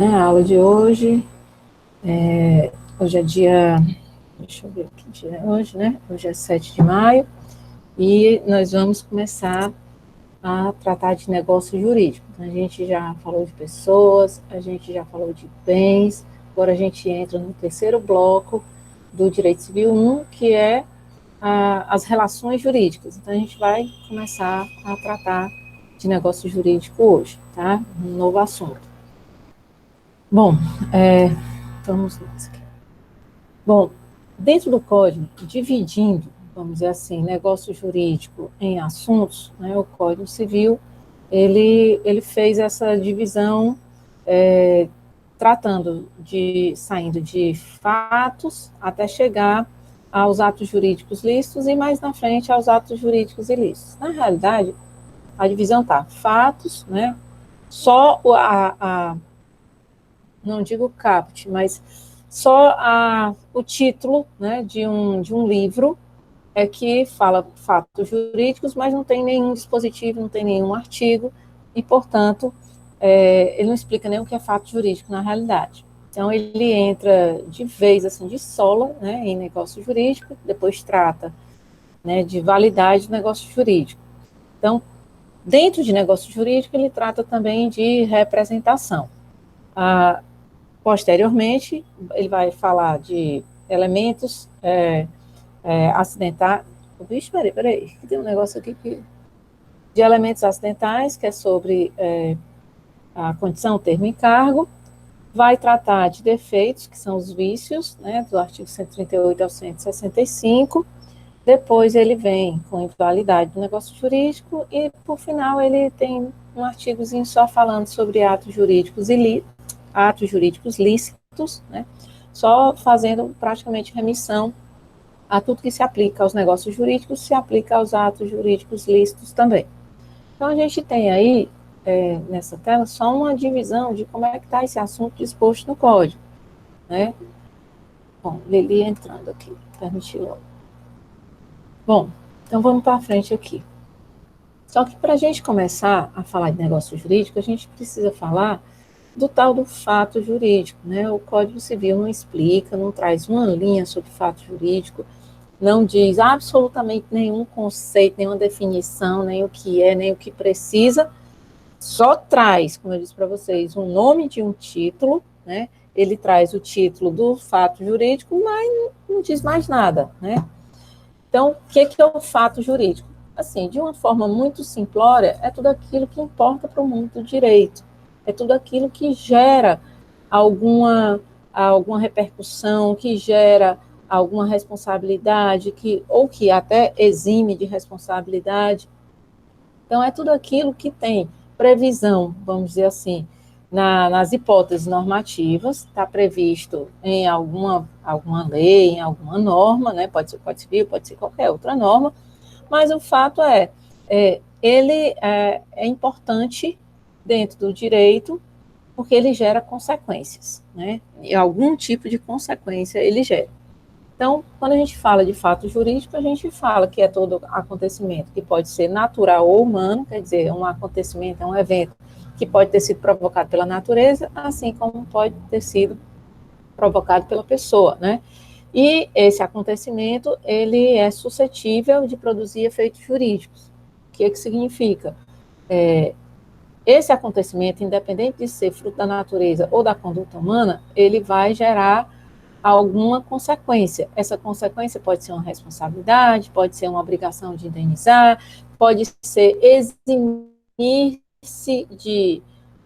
A aula de hoje, hoje é dia, deixa eu ver que dia é hoje, né? Hoje é 7 de maio e nós vamos começar a tratar de negócio jurídico. A gente já falou de pessoas, a gente já falou de bens, agora a gente entra no terceiro bloco do Direito Civil 1, que é as relações jurídicas. Então a gente vai começar a tratar de negócio jurídico hoje, tá? Um novo assunto. Bom, vamos nessa aqui. Bom, dentro do código, dividindo, vamos dizer assim, negócio jurídico em assuntos, né, o Código Civil, ele fez essa divisão saindo de fatos até chegar aos atos jurídicos lícitos e mais na frente aos atos jurídicos ilícitos. Na realidade, a divisão está fatos, né, só não digo caput, mas só o título, né, de um livro é que fala fatos jurídicos, mas não tem nenhum dispositivo, não tem nenhum artigo, e, portanto, ele não explica nem o que é fato jurídico na realidade. Então, ele entra de vez, assim, de sola, né, em negócio jurídico, depois trata, né, de validade do negócio jurídico. Então, dentro de negócio jurídico, ele trata também de representação. Posteriormente, ele vai falar de elementos acidentais. Vixe, peraí, que tem um negócio aqui de elementos acidentais, que é sobre a condição, termo e cargo. Vai tratar de defeitos, que são os vícios, né, do artigo 138 ao 165. Depois ele vem com invalidade do negócio jurídico e, por final, ele tem um artigozinho só falando sobre atos jurídicos lícitos, né, só fazendo praticamente remissão a tudo que se aplica aos negócios jurídicos, se aplica aos atos jurídicos lícitos também. Então, a gente tem aí, nessa tela, só uma divisão de como é que está esse assunto disposto no código, né? Bom, Lili entrando aqui, permitiu logo. Bom, então vamos para frente aqui. Só que para a gente começar a falar de negócio jurídico, a gente precisa falar do tal do fato jurídico, né? O Código Civil não explica, não traz uma linha sobre fato jurídico, não diz absolutamente nenhum conceito, nenhuma definição, nem o que é, nem o que precisa, só traz, como eu disse para vocês, o nome de um título, né? Ele traz o título do fato jurídico, mas não diz mais nada, né? Então, o que é o fato jurídico? Assim, de uma forma muito simplória, é tudo aquilo que importa para o mundo do direito, é tudo aquilo que gera alguma repercussão, que gera alguma responsabilidade, ou que até exime de responsabilidade. Então, é tudo aquilo que tem previsão, vamos dizer assim, nas hipóteses normativas, está previsto em alguma lei, em alguma norma, né? Pode ser Código Civil, pode ser qualquer outra norma, mas o fato ele é importante dentro do direito, porque ele gera consequências, né? E algum tipo de consequência ele gera. Então, quando a gente fala de fato jurídico, a gente fala que é todo acontecimento que pode ser natural ou humano, quer dizer, um acontecimento, um evento que pode ter sido provocado pela natureza, assim como pode ter sido provocado pela pessoa, né? E esse acontecimento, ele é suscetível de produzir efeitos jurídicos. O que significa? Esse acontecimento, independente de ser fruto da natureza ou da conduta humana, ele vai gerar alguma consequência. Essa consequência pode ser uma responsabilidade, pode ser uma obrigação de indenizar, pode ser eximir-se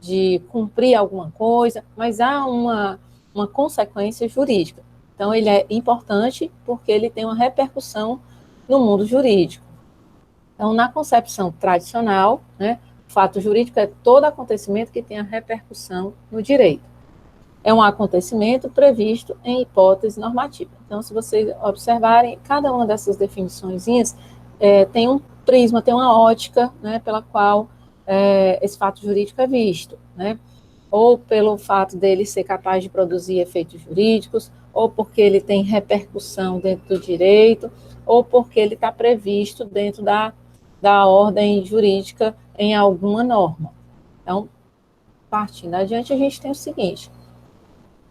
de cumprir alguma coisa, mas há uma consequência jurídica. Então, ele é importante porque ele tem uma repercussão no mundo jurídico. Então, na concepção tradicional, né, o fato jurídico é todo acontecimento que tenha repercussão no direito. É um acontecimento previsto em hipótese normativa. Então, se vocês observarem, cada uma dessas definiçõezinhas tem um prisma, tem uma ótica, né, pela qual esse fato jurídico é visto, né? Ou pelo fato dele ser capaz de produzir efeitos jurídicos, ou porque ele tem repercussão dentro do direito, ou porque ele está previsto dentro da ordem jurídica em alguma norma. Então, partindo adiante, a gente tem o seguinte: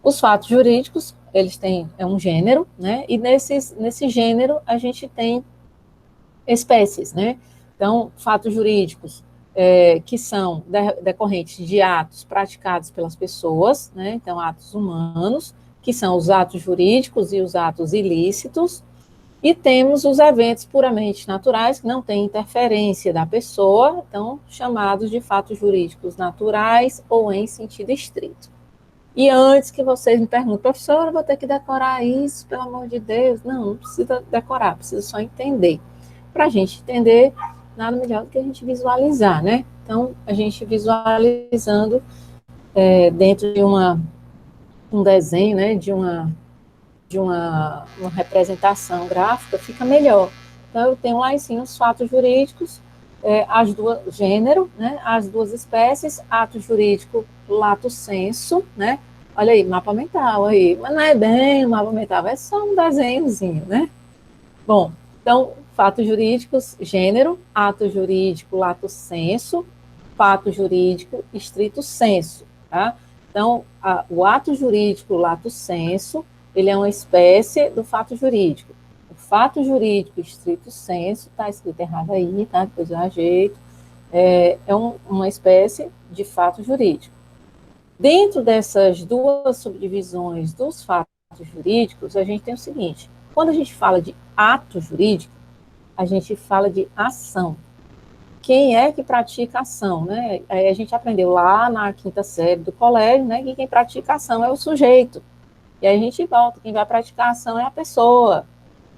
os fatos jurídicos, eles têm um gênero, né? E nesse gênero a gente tem espécies, né? Então, fatos jurídicos que são decorrentes de atos praticados pelas pessoas, né? Então, atos humanos, que são os atos jurídicos e os atos ilícitos, e temos os eventos puramente naturais, que não têm interferência da pessoa, então, chamados de fatos jurídicos naturais ou em sentido estrito. E antes que vocês me perguntem, professora, eu vou ter que decorar isso, pelo amor de Deus. Não, não precisa decorar, precisa só entender. Para a gente entender, nada melhor do que a gente visualizar, né? Então, a gente visualizando dentro de um desenho, né, de uma representação gráfica, fica melhor. Então, eu tenho lá em cima os fatos jurídicos, as duas, gênero, né, as duas espécies, ato jurídico, lato sensu, né? Olha aí, mapa mental aí, mas não é bem um mapa mental, é só um desenhozinho, né? Bom, então, fatos jurídicos, gênero, ato jurídico, lato sensu, fato jurídico, estrito sensu, tá? Então, o ato jurídico, lato sensu, ele é uma espécie do fato jurídico. O fato jurídico, estrito sensu, está escrito errado aí, tá? Depois eu ajeito. Uma espécie de fato jurídico. Dentro dessas duas subdivisões dos fatos jurídicos, a gente tem o seguinte: quando a gente fala de ato jurídico, a gente fala de ação. Quem é que pratica ação, né? Aí a gente aprendeu lá na quinta série do colégio, né, que quem pratica ação é o sujeito. E aí a gente volta, quem vai praticar ação é a pessoa.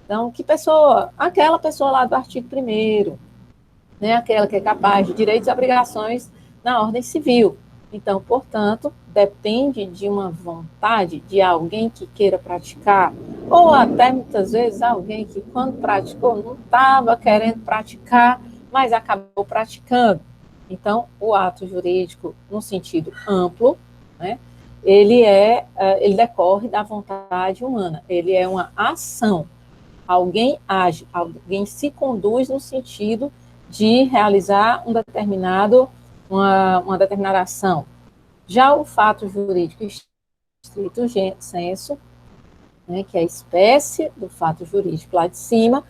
Então, que pessoa? Aquela pessoa lá do artigo 1º, né, aquela que é capaz de direitos e obrigações na ordem civil. Então, portanto, depende de uma vontade de alguém que queira praticar, ou até muitas vezes alguém que, quando praticou, não estava querendo praticar, mas acabou praticando. Então, o ato jurídico, no sentido amplo, né, ele decorre da vontade humana, ele é uma ação. Alguém age, alguém se conduz no sentido de realizar uma determinada ação. Já o fato jurídico estrito sensu, né, que é a espécie do fato jurídico lá de cima,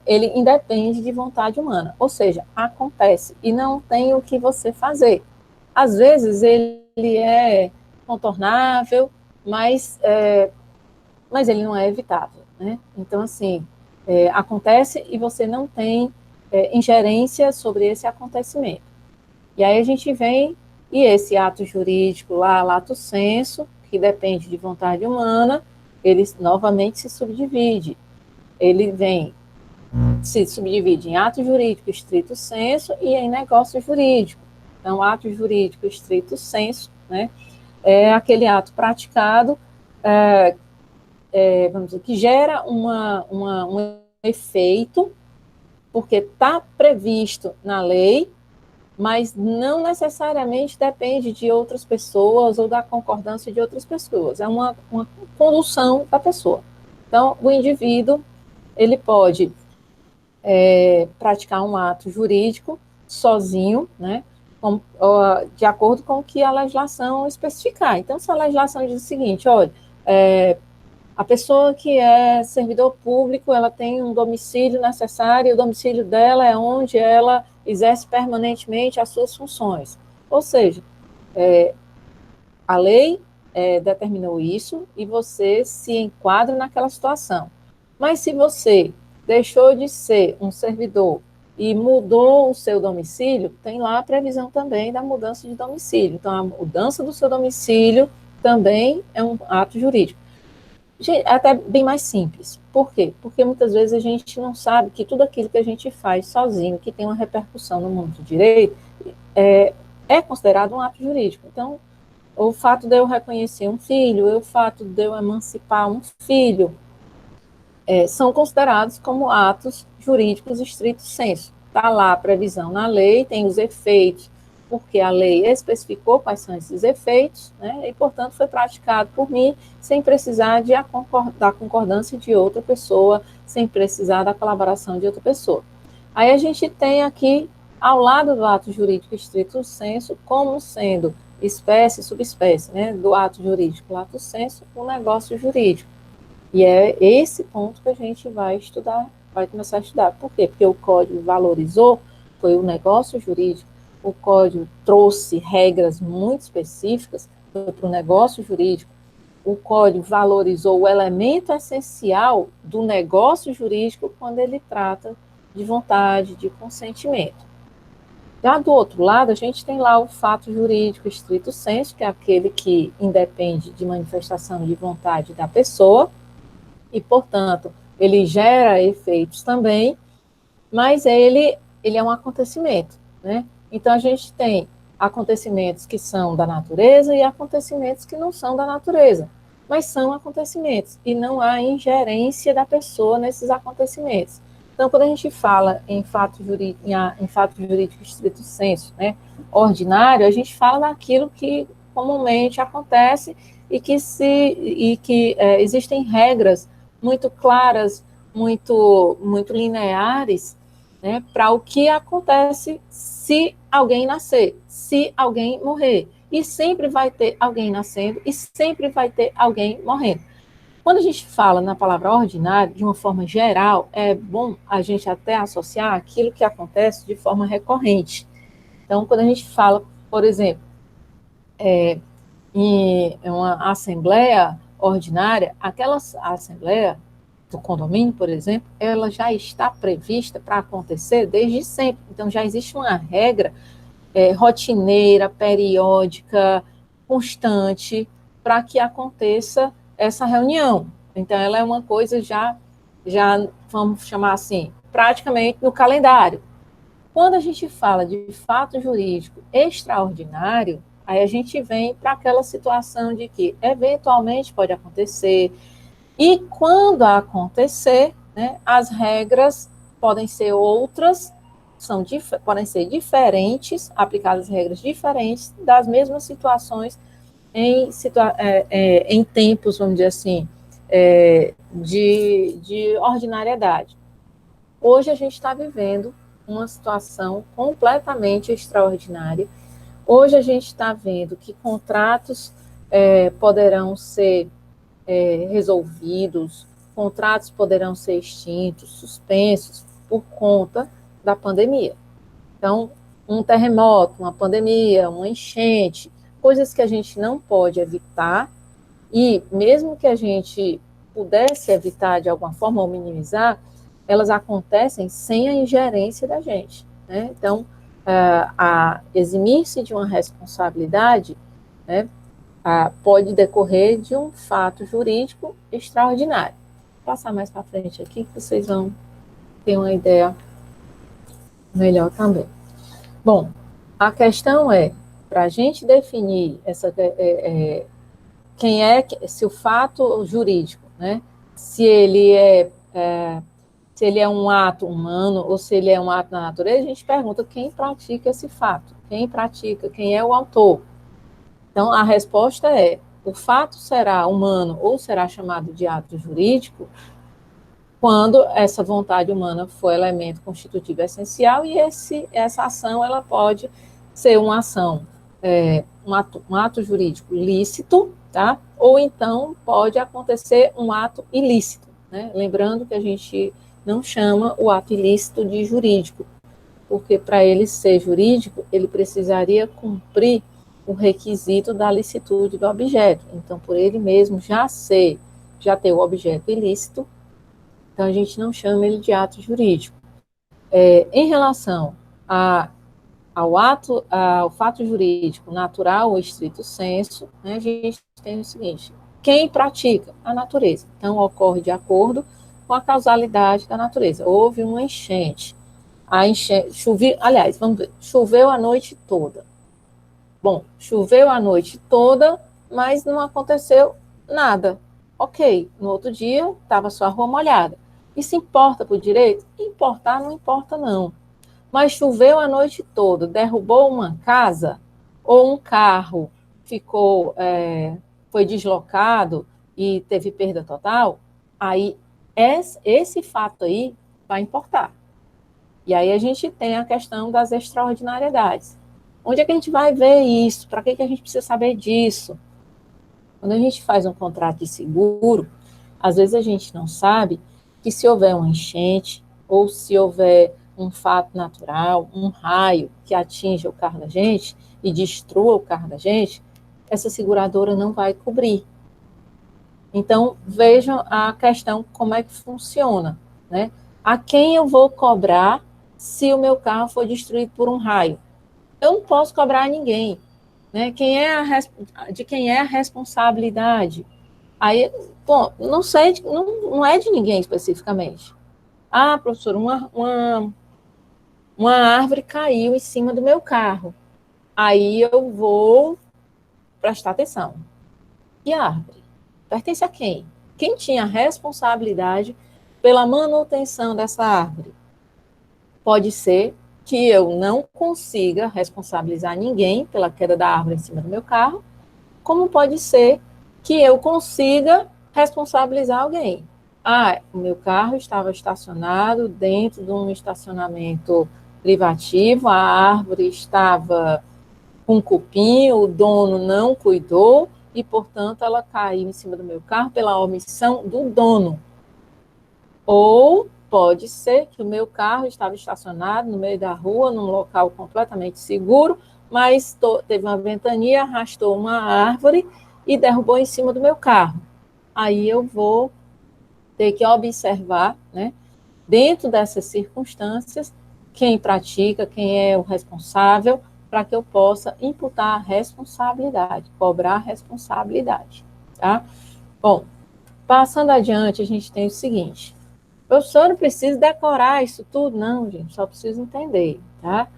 ele independe de vontade humana, ou seja, acontece e não tem o que você fazer. Às vezes ele é contornável, mas ele não é evitável, né? Então, assim, acontece e você não tem ingerência sobre esse acontecimento. E aí a gente vem, e esse ato jurídico lá, lato sensu, que depende de vontade humana, ele novamente se subdivide. Ele se subdivide em ato jurídico estrito sensu e em negócio jurídico. Então, ato jurídico estrito sensu, né, é aquele ato praticado, vamos dizer, que gera um efeito, porque está previsto na lei, mas não necessariamente depende de outras pessoas ou da concordância de outras pessoas. É uma condução da pessoa. Então, o indivíduo, ele pode praticar um ato jurídico sozinho, né, de acordo com o que a legislação especificar. Então, se a legislação diz o seguinte: olha, a pessoa que é servidor público, ela tem um domicílio necessário, e o domicílio dela é onde ela exerce permanentemente as suas funções. Ou seja, a lei determinou isso e você se enquadra naquela situação. Mas se você deixou de ser um servidor e mudou o seu domicílio, tem lá a previsão também da mudança de domicílio. Então, a mudança do seu domicílio também é um ato jurídico. Até bem mais simples. Por quê? Porque muitas vezes a gente não sabe que tudo aquilo que a gente faz sozinho, que tem uma repercussão no mundo do direito, é considerado um ato jurídico. Então, o fato de eu reconhecer um filho, o fato de eu emancipar um filho, são considerados como atos jurídicos estrito sensu. Está lá a previsão na lei, tem os efeitos, porque a lei especificou quais são esses efeitos, né, e, portanto, foi praticado por mim, sem precisar da concordância de outra pessoa, sem precisar da colaboração de outra pessoa. Aí a gente tem aqui, ao lado do ato jurídico estrito sensu, como sendo espécie, subespécie, né, do ato jurídico, lato sensu, o negócio jurídico. E é esse ponto que a gente vai estudar, vai começar a estudar. Por quê? Porque o código valorizou, foi o negócio jurídico, o código trouxe regras muito específicas para o negócio jurídico, o código valorizou o elemento essencial do negócio jurídico quando ele trata de vontade, de consentimento. Já do outro lado, a gente tem lá o fato jurídico estrito sensu, que é aquele que independe de manifestação de vontade da pessoa, e, portanto, ele gera efeitos também, mas ele é um acontecimento, né? Então, a gente tem acontecimentos que são da natureza e acontecimentos que não são da natureza, mas são acontecimentos, e não há ingerência da pessoa nesses acontecimentos. Então, quando a gente fala em fato jurídico estrito sensu, né, ordinário, a gente fala daquilo que comumente acontece e que existem regras muito claras, muito lineares, né, para o que acontece se alguém nascer, se alguém morrer. E sempre vai ter alguém nascendo e sempre vai ter alguém morrendo. Quando a gente fala na palavra ordinário, de uma forma geral, é bom a gente até associar aquilo que acontece de forma recorrente. Então, quando a gente fala, por exemplo, em uma assembleia ordinária, aquela assembleia do condomínio, por exemplo, ela já está prevista para acontecer desde sempre. Então, já existe uma regra rotineira, periódica, constante, para que aconteça essa reunião. Então, ela é uma coisa já vamos chamar assim, praticamente no calendário. Quando a gente fala de fato jurídico extraordinário, aí a gente vem para aquela situação de que eventualmente pode acontecer, e quando acontecer, né, as regras podem ser outras, podem ser diferentes, aplicadas regras diferentes das mesmas situações em tempos, vamos dizer assim, de ordinariedade. Hoje a gente está vivendo uma situação completamente extraordinária. Hoje a gente está vendo que contratos poderão ser resolvidos, contratos poderão ser extintos, suspensos por conta da pandemia. Então, um terremoto, uma pandemia, uma enchente, coisas que a gente não pode evitar, e mesmo que a gente pudesse evitar de alguma forma ou minimizar, elas acontecem sem a ingerência da gente, né? Então, a eximir-se de uma responsabilidade, né, pode decorrer de um fato jurídico extraordinário. Vou passar mais para frente aqui, que vocês vão ter uma ideia melhor também. Bom, a questão é, para a gente definir se o fato jurídico, né, se ele é um ato humano ou se ele é um ato da natureza, a gente pergunta quem pratica esse fato, quem é o autor. Então, a resposta é: o fato será humano ou será chamado de ato jurídico quando essa vontade humana for elemento constitutivo essencial, e essa ação ela pode ser uma ação, um ato jurídico lícito, tá? Ou então pode acontecer um ato ilícito, né? Lembrando que a gente não chama o ato ilícito de jurídico, porque para ele ser jurídico, ele precisaria cumprir o requisito da licitude do objeto. Então, por ele mesmo já ter o objeto ilícito, então a gente não chama ele de ato jurídico. Em relação ao fato jurídico natural ou estrito sensu, né, a gente tem o seguinte: quem pratica? A natureza. Então, ocorre de acordo com a causalidade da natureza. Houve uma enchente. A enchente choveu a noite toda. Bom, choveu a noite toda, mas não aconteceu nada. Ok, no outro dia estava só a rua molhada. Isso importa para o direito? Importar não importa não. Mas choveu a noite toda, derrubou uma casa ou um carro foi deslocado e teve perda total, aí esse fato aí vai importar. E aí a gente tem a questão das extraordinariedades. Onde é que a gente vai ver isso? Para que a gente precisa saber disso? Quando a gente faz um contrato de seguro, às vezes a gente não sabe que se houver uma enchente ou se houver um fato natural, um raio que atinja o carro da gente e destrua o carro da gente, essa seguradora não vai cobrir. Então, vejam a questão, como é que funciona, né? A quem eu vou cobrar se o meu carro for destruído por um raio? Eu não posso cobrar a ninguém, né? De quem é a responsabilidade? Aí, bom, não sei, não é de ninguém especificamente. Ah, professor, uma árvore caiu em cima do meu carro. Aí eu vou prestar atenção. E a árvore? Pertence a quem? Quem tinha responsabilidade pela manutenção dessa árvore? Pode ser que eu não consiga responsabilizar ninguém pela queda da árvore em cima do meu carro, como pode ser que eu consiga responsabilizar alguém. Ah, o meu carro estava estacionado dentro de um estacionamento privativo, a árvore estava com cupim, o dono não cuidou e, portanto, ela caiu em cima do meu carro pela omissão do dono. Ou pode ser que o meu carro estava estacionado no meio da rua, num local completamente seguro, mas teve uma ventania, arrastou uma árvore e derrubou em cima do meu carro. Aí eu vou ter que observar, né, dentro dessas circunstâncias, quem pratica, quem é o responsável, para que eu possa imputar a responsabilidade, cobrar a responsabilidade, tá? Bom, passando adiante, a gente tem o seguinte: professor, não precisa decorar isso tudo, não, gente, só preciso entender, tá?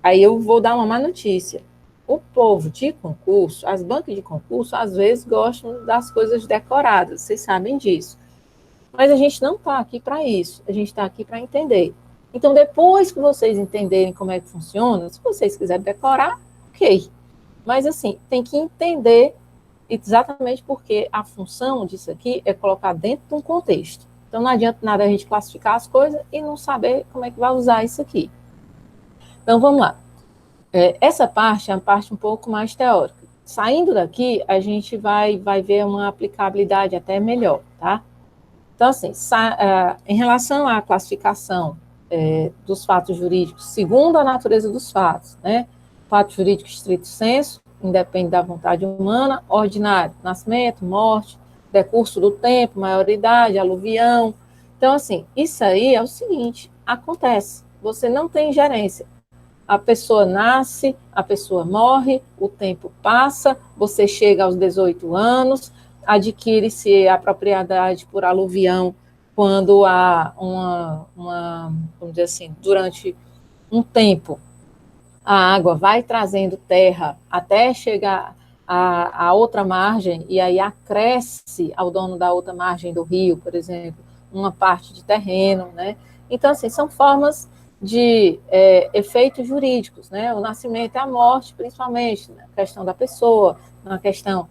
Aí eu vou dar uma má notícia. O povo de concurso, as bancas de concurso, às vezes gostam das coisas decoradas, vocês sabem disso. Mas a gente não está aqui para isso, a gente está aqui para entender. Então, depois que vocês entenderem como é que funciona, se vocês quiserem decorar, ok. Mas, assim, tem que entender exatamente porque a função disso aqui é colocar dentro de um contexto. Então, não adianta nada a gente classificar as coisas e não saber como é que vai usar isso aqui. Então, vamos lá. Essa parte é uma parte um pouco mais teórica. Saindo daqui, a gente vai ver uma aplicabilidade até melhor, tá? Então, assim, em relação à classificação dos fatos jurídicos, segundo a natureza dos fatos, né? Fato jurídico estrito sensu, independe da vontade humana, ordinário, nascimento, morte, decurso do tempo, maioridade, aluvião. Então, assim, isso aí é o seguinte, acontece, você não tem gerência. A pessoa nasce, a pessoa morre, o tempo passa, você chega aos 18 anos, adquire-se a propriedade por aluvião quando há vamos dizer assim, durante um tempo, a água vai trazendo terra até chegar à outra margem, e aí acresce ao dono da outra margem do rio, por exemplo, uma parte de terreno, né? Então, assim, são formas de efeitos jurídicos, né? O nascimento e a morte, principalmente, na questão da pessoa, na questão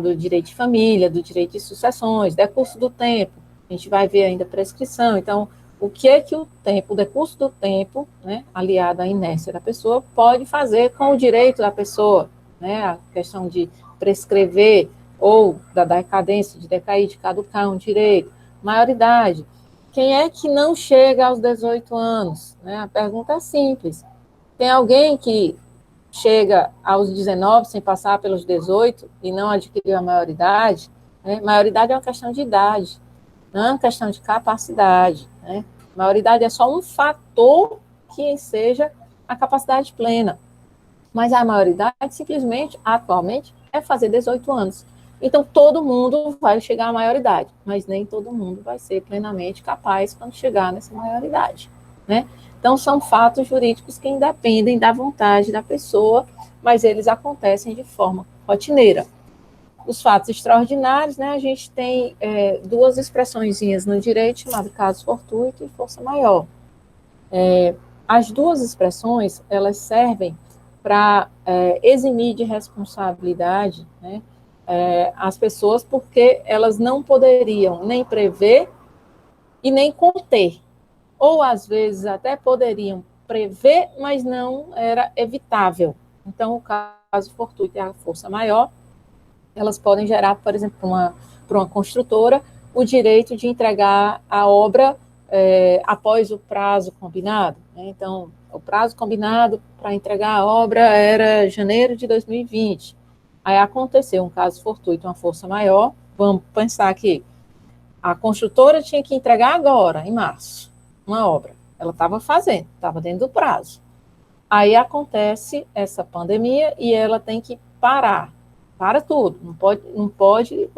do direito de família, do direito de sucessões, decurso do tempo, a gente vai ver ainda prescrição. Então, o que o tempo, o decurso do tempo, né, aliado à inércia da pessoa, pode fazer com o direito da pessoa, né? A questão de prescrever ou da decadência, de decair, de caducar um direito, maioridade. Quem é que não chega aos 18 anos? Né? A pergunta é simples. Tem alguém que chega aos 19 sem passar pelos 18 e não adquiriu a maioridade? Né? Maioridade é uma questão de idade, não é uma questão de capacidade. Né? Maioridade é só um fator que enseja a capacidade plena. Mas a maioridade, simplesmente, atualmente, é fazer 18 anos. Então, todo mundo vai chegar à maioridade, mas nem todo mundo vai ser plenamente capaz quando chegar nessa maioridade, né? Então, são fatos jurídicos que independem da vontade da pessoa, mas eles acontecem de forma rotineira. Os fatos extraordinários, né, a gente tem duas expressõezinhas no direito, chamado caso fortuito e força maior. As duas expressões, elas servem para eximir de responsabilidade, né, as pessoas, porque elas não poderiam nem prever e nem conter, ou às vezes até poderiam prever, mas não era evitável. Então, o caso fortuito e a força maior, elas podem gerar, por exemplo, para uma construtora, o direito de entregar a obra após o prazo combinado. Né? Então, o prazo combinado para entregar a obra era janeiro de 2020. Aí aconteceu um caso fortuito, uma força maior. Vamos pensar aqui. A construtora tinha que entregar agora, em março, uma obra. Ela estava fazendo, estava dentro do prazo. Aí acontece essa pandemia e ela tem que parar. Para tudo. Não pode,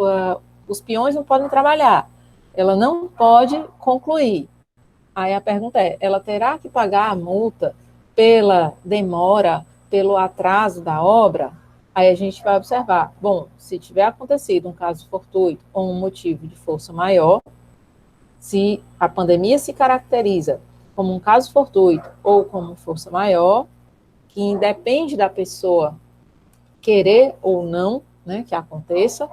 os peões não podem trabalhar. Ela não pode concluir. Aí a pergunta é, ela terá que pagar a multa pela demora, pelo atraso da obra? Aí a gente vai observar, bom, se tiver acontecido um caso fortuito ou um motivo de força maior, se a pandemia se caracteriza como um caso fortuito ou como força maior, que independe da pessoa querer ou não, né, que aconteça,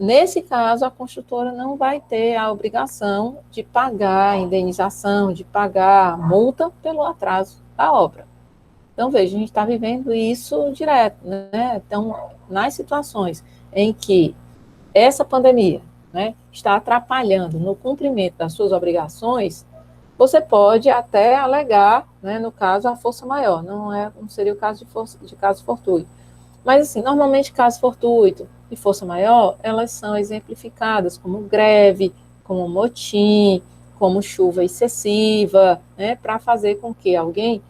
nesse caso, a construtora não vai ter a obrigação de pagar a indenização, de pagar a multa pelo atraso da obra. Então, veja, a gente está vivendo isso direto, né? Então, nas situações em que essa pandemia, né, está atrapalhando no cumprimento das suas obrigações, você pode até alegar, né, no caso, a força maior, não seria o caso de caso fortuito. Mas, assim, normalmente, caso fortuito e força maior, elas são exemplificadas como greve, como motim, como chuva excessiva, né, para fazer com que alguém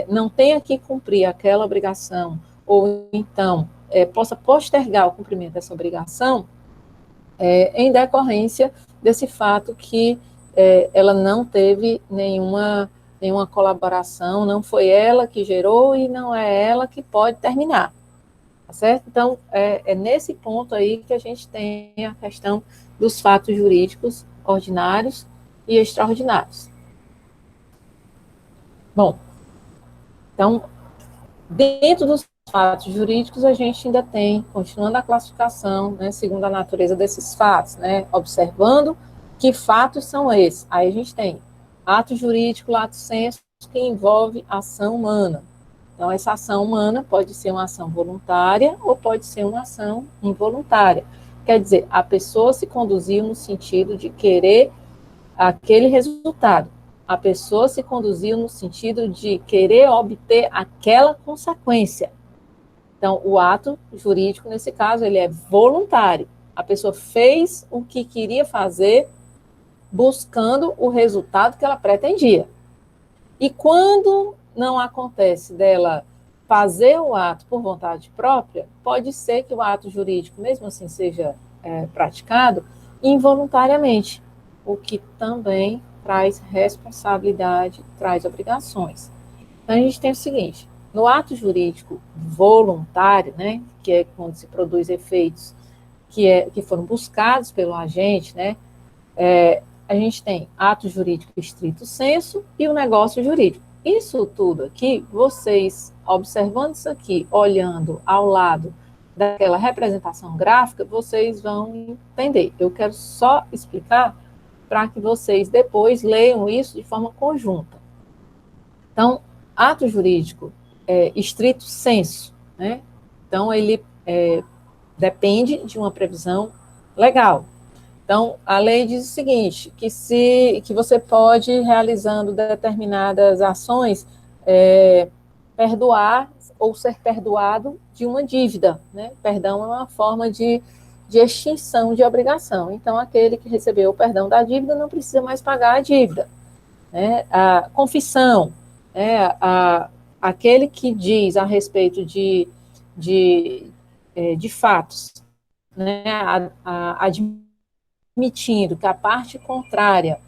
não tenha que cumprir aquela obrigação, ou então possa postergar o cumprimento dessa obrigação em decorrência desse fato que ela não teve nenhuma colaboração, não foi ela que gerou e não é ela que pode terminar. Tá certo? Então, nesse ponto aí que a gente tem a questão dos fatos jurídicos ordinários e extraordinários. Bom, então, dentro dos fatos jurídicos, a gente ainda tem, continuando a classificação, né, segundo a natureza desses fatos, né, observando que fatos são esses. Aí a gente tem ato jurídico, lato sensu, que envolve ação humana. Então, essa ação humana pode ser uma ação voluntária ou pode ser uma ação involuntária. Quer dizer, a pessoa se conduziu no sentido de querer aquele resultado. A pessoa se conduziu no sentido de querer obter aquela consequência. Então, o ato jurídico, nesse caso, ele é voluntário. A pessoa fez o que queria fazer, buscando o resultado que ela pretendia. E quando não acontece dela fazer o ato por vontade própria, pode ser que o ato jurídico, mesmo assim, seja praticado involuntariamente, o que também traz responsabilidade, traz obrigações. Então, a gente tem o seguinte, no ato jurídico voluntário, né, que é quando se produz efeitos que foram buscados pelo agente, né, a gente tem ato jurídico estrito sensu e o negócio jurídico. Isso tudo aqui, vocês observando isso aqui, olhando ao lado daquela representação gráfica, vocês vão entender. Eu quero só explicar para que vocês depois leiam isso de forma conjunta. Então, ato jurídico estrito sensu, né? Então, ele depende de uma previsão legal. Então, a lei diz o seguinte, que você pode, realizando determinadas ações, perdoar ou ser perdoado de uma dívida, né? Perdão é uma forma de extinção de obrigação. Então, aquele que recebeu o perdão da dívida não precisa mais pagar a dívida. Né? A confissão, aquele que diz a respeito de fatos, né? Admitindo que a parte contrária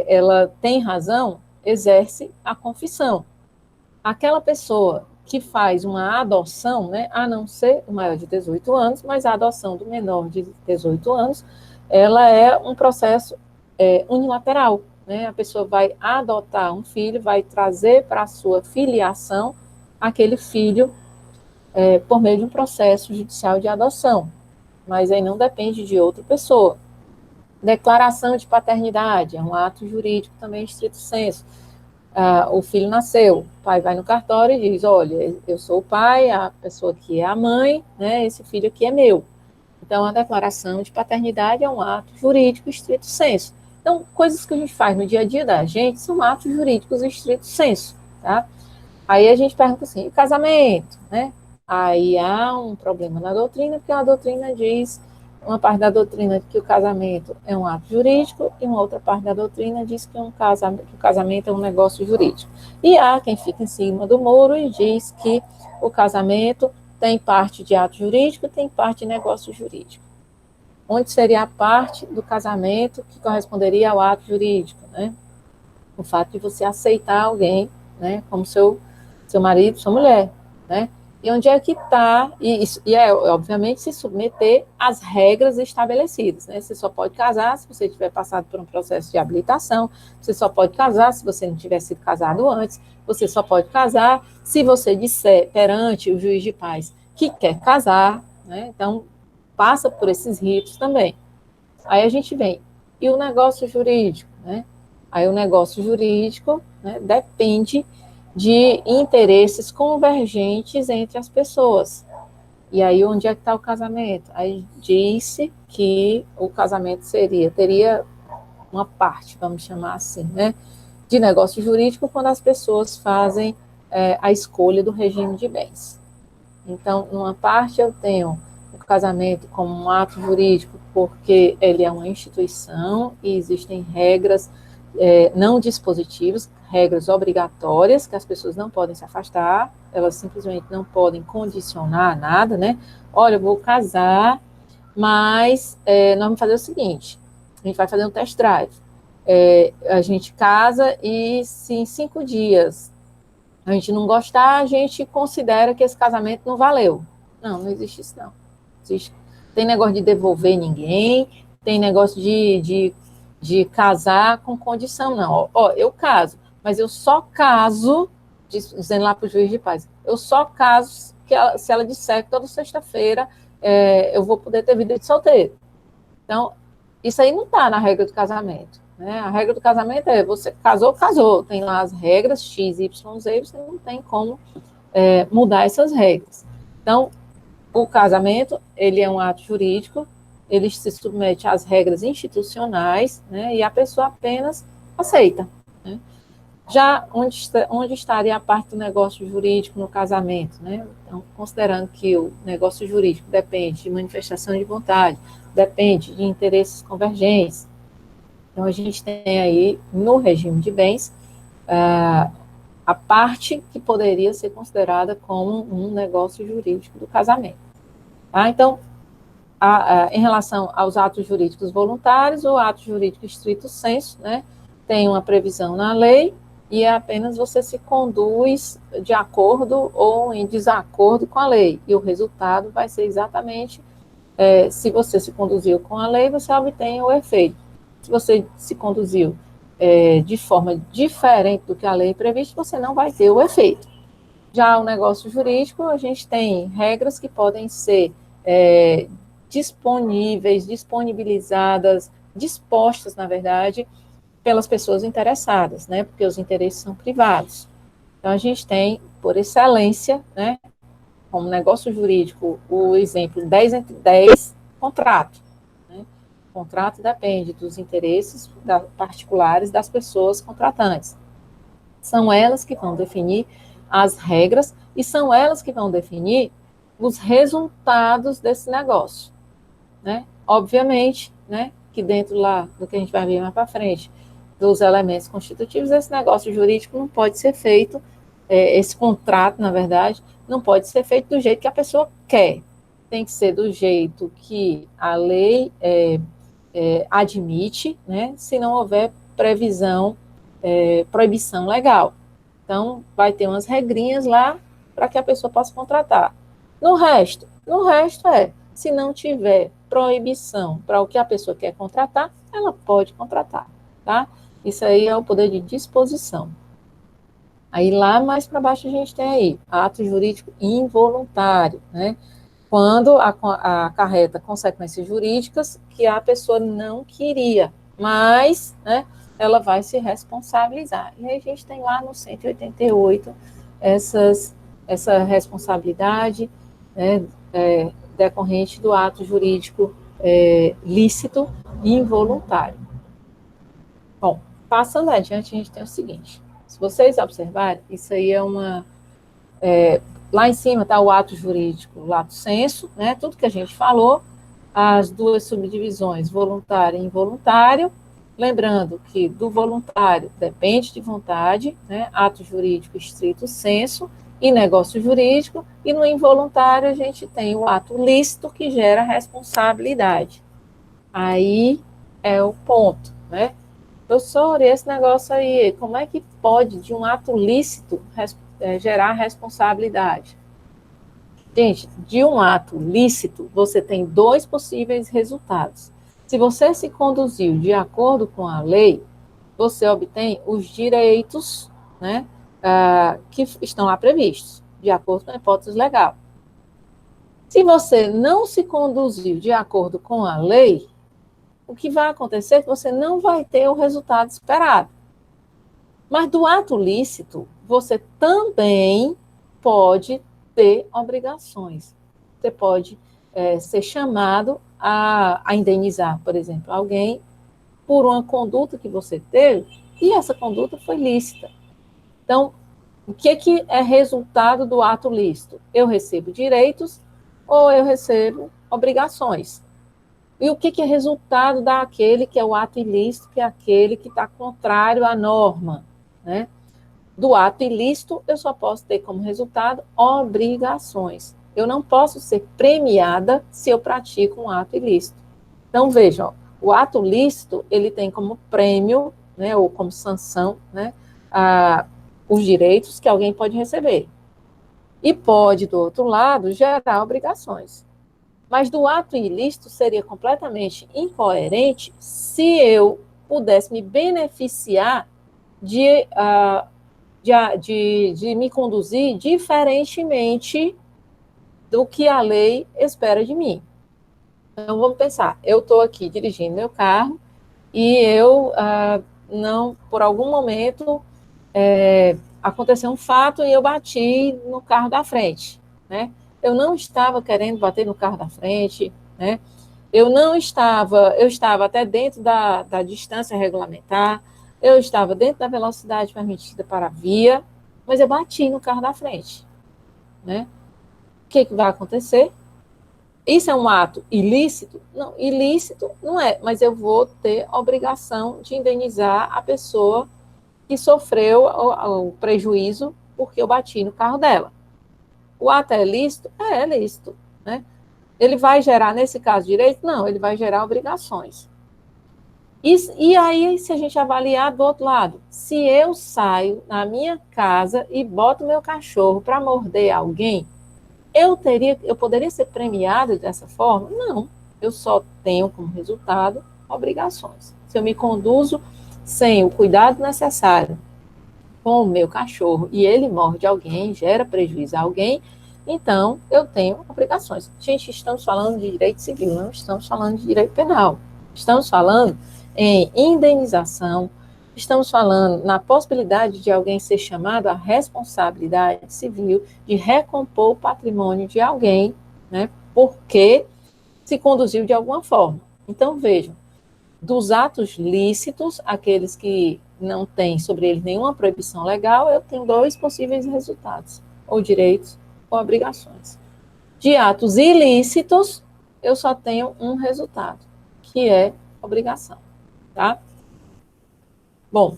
ela tem razão, exerce a confissão. Aquela pessoa que faz uma adoção, né, a não ser o maior de 18 anos, mas a adoção do menor de 18 anos, ela é um processo unilateral. Né? A pessoa vai adotar um filho, vai trazer para a sua filiação aquele filho por meio de um processo judicial de adoção, mas aí não depende de outra pessoa. Declaração de paternidade, é um ato jurídico também estrito sensu. o filho nasceu, o pai vai no cartório e diz, olha, eu sou o pai, a pessoa aqui é a mãe, né, esse filho aqui é meu. Então, a declaração de paternidade é um ato jurídico estrito sensu. Então, coisas que a gente faz no dia a dia da gente são atos jurídicos estrito sensu, tá? Aí a gente pergunta assim, e casamento, né? Aí há um problema na doutrina, porque a doutrina diz, uma parte da doutrina que o casamento é um ato jurídico e uma outra parte da doutrina diz que, que o casamento é um negócio jurídico. E há quem fica em cima do muro e diz que o casamento tem parte de ato jurídico e tem parte de negócio jurídico. Onde seria a parte do casamento que corresponderia ao ato jurídico, né? O fato de você aceitar alguém, né, como seu marido, sua mulher, né? E onde é que está, e é, obviamente, se submeter às regras estabelecidas, né? Você só pode casar se você tiver passado por um processo de habilitação, você só pode casar se você não tiver sido casado antes, você só pode casar se você disser perante o juiz de paz que quer casar, né? Então, passa por esses ritos também. Aí a gente vem, e o negócio jurídico, né? Aí o negócio jurídico, né, depende de interesses convergentes entre as pessoas. E aí onde é que está o casamento? Aí disse que o casamento teria uma parte, vamos chamar assim, né, de negócio jurídico quando as pessoas fazem a escolha do regime de bens. Então, numa parte eu tenho o casamento como um ato jurídico porque ele é uma instituição e existem regras não dispositivas, regras obrigatórias, que as pessoas não podem se afastar, elas simplesmente não podem condicionar nada, né? Olha, eu vou casar, mas nós vamos fazer o seguinte, a gente vai fazer um test drive. A gente casa e se em 5 dias a gente não gostar, a gente considera que esse casamento não valeu. Não, não existe isso, não. Existe. Tem negócio de devolver ninguém, tem negócio de casar com condição, não. Ó, eu caso, mas eu só caso, dizendo lá para o juiz de paz, eu só caso se ela disser que toda sexta-feira eu vou poder ter vida de solteiro. Então, isso aí não está na regra do casamento. Né? A regra do casamento é você casou, casou. Tem lá as regras X, Y, Z, você não tem como mudar essas regras. Então, o casamento, ele é um ato jurídico, ele se submete às regras institucionais, né, e a pessoa apenas aceita. Né? Já onde estaria a parte do negócio jurídico no casamento? Né? Então, considerando que o negócio jurídico depende de manifestação de vontade, depende de interesses convergentes. Então, a gente tem aí, no regime de bens, a parte que poderia ser considerada como um negócio jurídico do casamento. Tá? Então, em relação aos atos jurídicos voluntários, o ato jurídico estrito sensu, né, tem uma previsão na lei e é apenas você se conduz de acordo ou em desacordo com a lei. E o resultado vai ser exatamente, se você se conduziu com a lei, você obtém o efeito. Se você se conduziu de forma diferente do que a lei previste, você não vai ter o efeito. Já o negócio jurídico, a gente tem regras que podem ser disponibilizadas, dispostas, na verdade, pelas pessoas interessadas, né, porque os interesses são privados. Então, a gente tem, por excelência, né, como negócio jurídico, o exemplo 10 entre 10, contrato. Né? O contrato depende dos interesses particulares das pessoas contratantes. São elas que vão definir as regras e são elas que vão definir os resultados desse negócio. Né? Obviamente, né, que dentro lá do que a gente vai ver mais para frente, dos elementos constitutivos, esse negócio jurídico não pode ser feito, esse contrato, na verdade, não pode ser feito do jeito que a pessoa quer. Tem que ser do jeito que a lei admite, né, se não houver proibição legal. Então, vai ter umas regrinhas lá para que a pessoa possa contratar. No resto se não tiver proibição para o que a pessoa quer contratar, ela pode contratar, tá? Isso aí é o poder de disposição. Aí lá mais para baixo a gente tem aí ato jurídico involuntário, né? Quando acarreta consequências jurídicas que a pessoa não queria, mas, né, ela vai se responsabilizar. E aí a gente tem lá no 188 essa responsabilidade, né, decorrente do ato jurídico lícito e involuntário. Bom, passando adiante, a gente tem o seguinte: se vocês observarem, isso aí lá em cima está o ato jurídico, lato sensu, né, tudo que a gente falou, as duas subdivisões, voluntário e involuntário, lembrando que do voluntário depende de vontade, né, ato jurídico estrito sensu, e negócio jurídico, e no involuntário a gente tem o ato lícito que gera responsabilidade. Aí é o ponto, né? Professor, e esse negócio aí, como é que pode, de um ato lícito, gerar responsabilidade? Gente, de um ato lícito, você tem dois possíveis resultados. Se você se conduziu de acordo com a lei, você obtém os direitos, né, que estão lá previstos, de acordo com a hipótese legal. Se você não se conduziu de acordo com a lei, o que vai acontecer é que você não vai ter o resultado esperado. Mas do ato lícito, você também pode ter obrigações. Você pode ser chamado a indenizar, por exemplo, alguém por uma conduta que você teve, e essa conduta foi lícita. Então, o que é resultado do ato lícito? Eu recebo direitos ou eu recebo obrigações. E o que é resultado daquele que é o ato ilícito, que é aquele que está contrário à norma, né? Do ato ilícito, eu só posso ter como resultado obrigações. Eu não posso ser premiada se eu pratico um ato ilícito. Então, vejam, o ato lícito, ele tem como prêmio, né, ou como sanção, né, os direitos que alguém pode receber. E pode, do outro lado, gerar obrigações. Mas do ato ilícito seria completamente incoerente se eu pudesse me beneficiar de me conduzir diferentemente do que a lei espera de mim. Então, vamos pensar, eu estou aqui dirigindo meu carro e eu não, por algum momento, aconteceu um fato e eu bati no carro da frente, né? Eu não estava querendo bater no carro da frente, né? Eu estava até dentro da distância regulamentar, eu estava dentro da velocidade permitida para a via, mas eu bati no carro da frente, né? O que vai acontecer? Isso é um ato ilícito? Não, ilícito não é, mas eu vou ter a obrigação de indenizar a pessoa que sofreu o prejuízo porque eu bati no carro dela. O ato é lícito? É lícito, né? Ele vai gerar, nesse caso, direito? Não, ele vai gerar obrigações. E aí, se a gente avaliar do outro lado, se eu saio na minha casa e boto meu cachorro para morder alguém, eu poderia ser premiada dessa forma? Não, eu só tenho como resultado obrigações. Se eu me conduzo sem o cuidado necessário com o meu cachorro e ele morde alguém, gera prejuízo a alguém, então eu tenho obrigações. Gente, estamos falando de direito civil, não estamos falando de direito penal. Estamos falando em indenização, estamos falando na possibilidade de alguém ser chamado à responsabilidade civil de recompor o patrimônio de alguém, né, porque se conduziu de alguma forma. Então, vejam, dos atos lícitos, aqueles que não têm sobre eles nenhuma proibição legal, eu tenho dois possíveis resultados, ou direitos ou obrigações. De atos ilícitos, eu só tenho um resultado, que é obrigação, tá? Bom,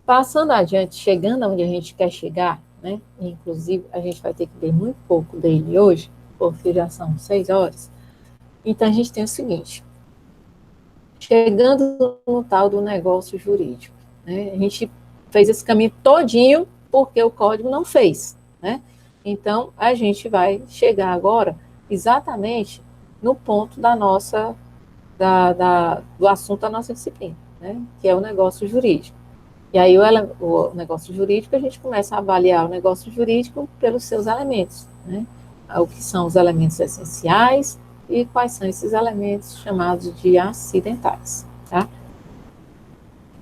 passando adiante, chegando onde a gente quer chegar, né? Inclusive, a gente vai ter que ver muito pouco dele hoje, porque já são 6 horas. Então, a gente tem o seguinte: chegando no tal do negócio jurídico, né? A gente fez esse caminho todinho porque o código não fez, né? Então, a gente vai chegar agora exatamente no ponto da nossa, do assunto da nossa disciplina, né? Que é o negócio jurídico. E aí o negócio jurídico, a gente começa a avaliar o negócio jurídico pelos seus elementos, né? O que são os elementos essenciais e quais são esses elementos chamados de acidentais, tá?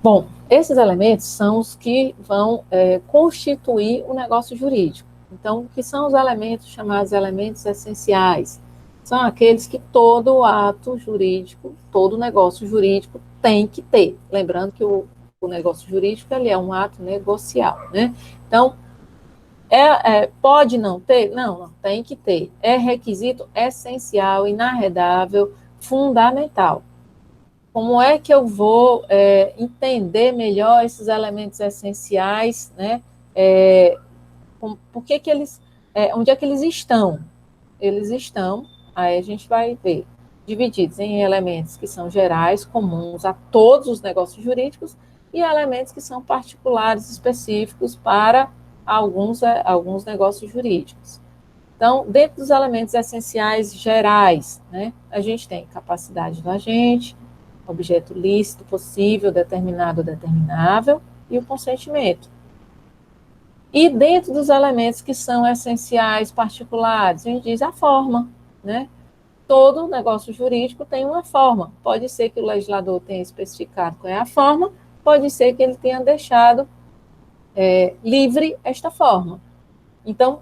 Bom, esses elementos são os que vão constituir o negócio jurídico. Então, o que são os elementos chamados elementos essenciais? São aqueles que todo ato jurídico, todo negócio jurídico tem que ter. Lembrando que o negócio jurídico ele é um ato negocial, né? Então, pode não ter? Não, tem que ter. É requisito essencial, inarredável, fundamental. Como é que eu vou entender melhor esses elementos essenciais, né? Por que que eles, onde é que eles estão? Eles estão, aí a gente vai ver, divididos em elementos que são gerais, comuns a todos os negócios jurídicos, e elementos que são particulares, específicos para alguns negócios jurídicos. Então, dentro dos elementos essenciais gerais, né, a gente tem capacidade do agente, objeto lícito, possível, determinado ou determinável, e o consentimento. E dentro dos elementos que são essenciais, particulares, a gente diz a forma, né? Todo negócio jurídico tem uma forma. Pode ser que o legislador tenha especificado qual é a forma, pode ser que ele tenha deixado livre esta forma. Então,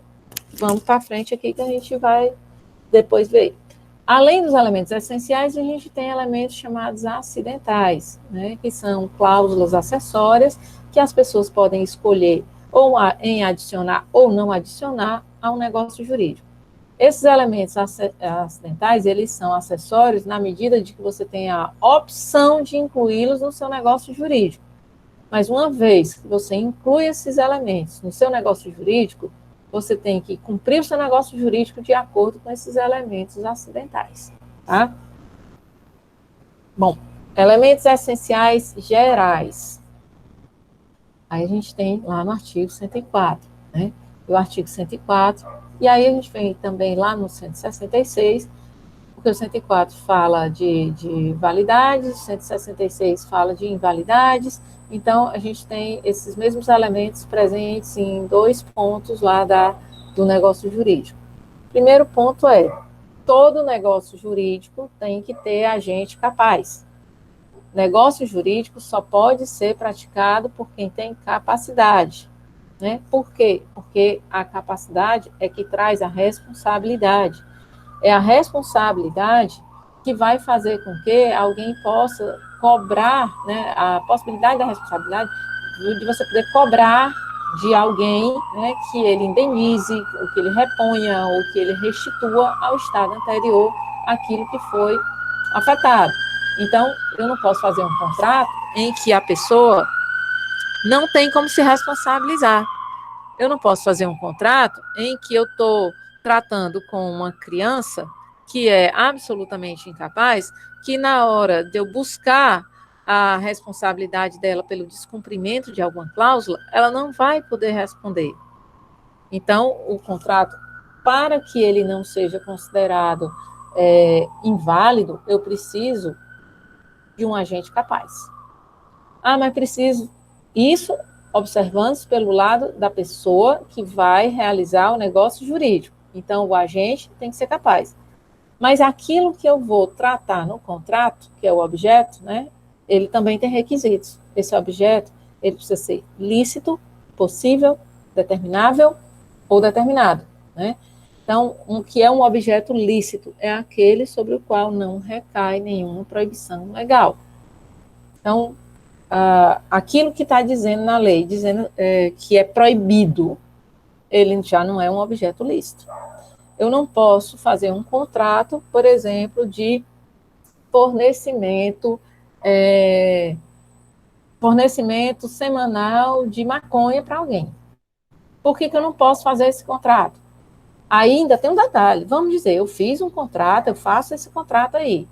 vamos para frente aqui que a gente vai depois ver. Além dos elementos essenciais, a gente tem elementos chamados acidentais, né, que são cláusulas acessórias que as pessoas podem escolher ou em adicionar ou não adicionar a um negócio jurídico. Esses elementos acidentais, eles são acessórios na medida de que você tem a opção de incluí-los no seu negócio jurídico. Mas uma vez que você inclui esses elementos no seu negócio jurídico, você tem que cumprir o seu negócio jurídico de acordo com esses elementos acidentais, tá? Bom, elementos essenciais gerais. Aí a gente tem lá no artigo 104, né? E o artigo 104, e aí a gente vem também lá no 166, porque o 104 fala de validades, o 166 fala de invalidades, então a gente tem esses mesmos elementos presentes em 2 pontos lá do negócio jurídico. Primeiro ponto é, todo negócio jurídico tem que ter agente capaz. Negócio jurídico só pode ser praticado por quem tem capacidade, né? Por quê? Porque a capacidade é que traz a responsabilidade. É a responsabilidade que vai fazer com que alguém possa cobrar, né, a possibilidade da responsabilidade de você poder cobrar de alguém, né, que ele indenize, ou que ele reponha, ou que ele restitua ao estado anterior aquilo que foi afetado. Então, eu não posso fazer um contrato em que a pessoa não tem como se responsabilizar. Eu não posso fazer um contrato em que eu estou tratando com uma criança que é absolutamente incapaz, que na hora de eu buscar a responsabilidade dela pelo descumprimento de alguma cláusula, ela não vai poder responder. Então, o contrato, para que ele não seja considerado inválido, eu preciso de um agente capaz. Ah, mas preciso. Isso observando pelo lado da pessoa que vai realizar o negócio jurídico. Então, o agente tem que ser capaz. Mas aquilo que eu vou tratar no contrato, que é o objeto, né, ele também tem requisitos. Esse objeto, ele precisa ser lícito, possível, determinável ou determinado, né? Então, o que é um objeto lícito é aquele sobre o qual não recai nenhuma proibição legal. Então, aquilo que está dizendo na lei, dizendo que é proibido, ele já não é um objeto lícito. Eu não posso fazer um contrato, por exemplo, de fornecimento semanal de maconha para alguém. Por que eu não posso fazer esse contrato? Ainda tem um detalhe, vamos dizer, eu fiz um contrato, eu faço esse contrato aí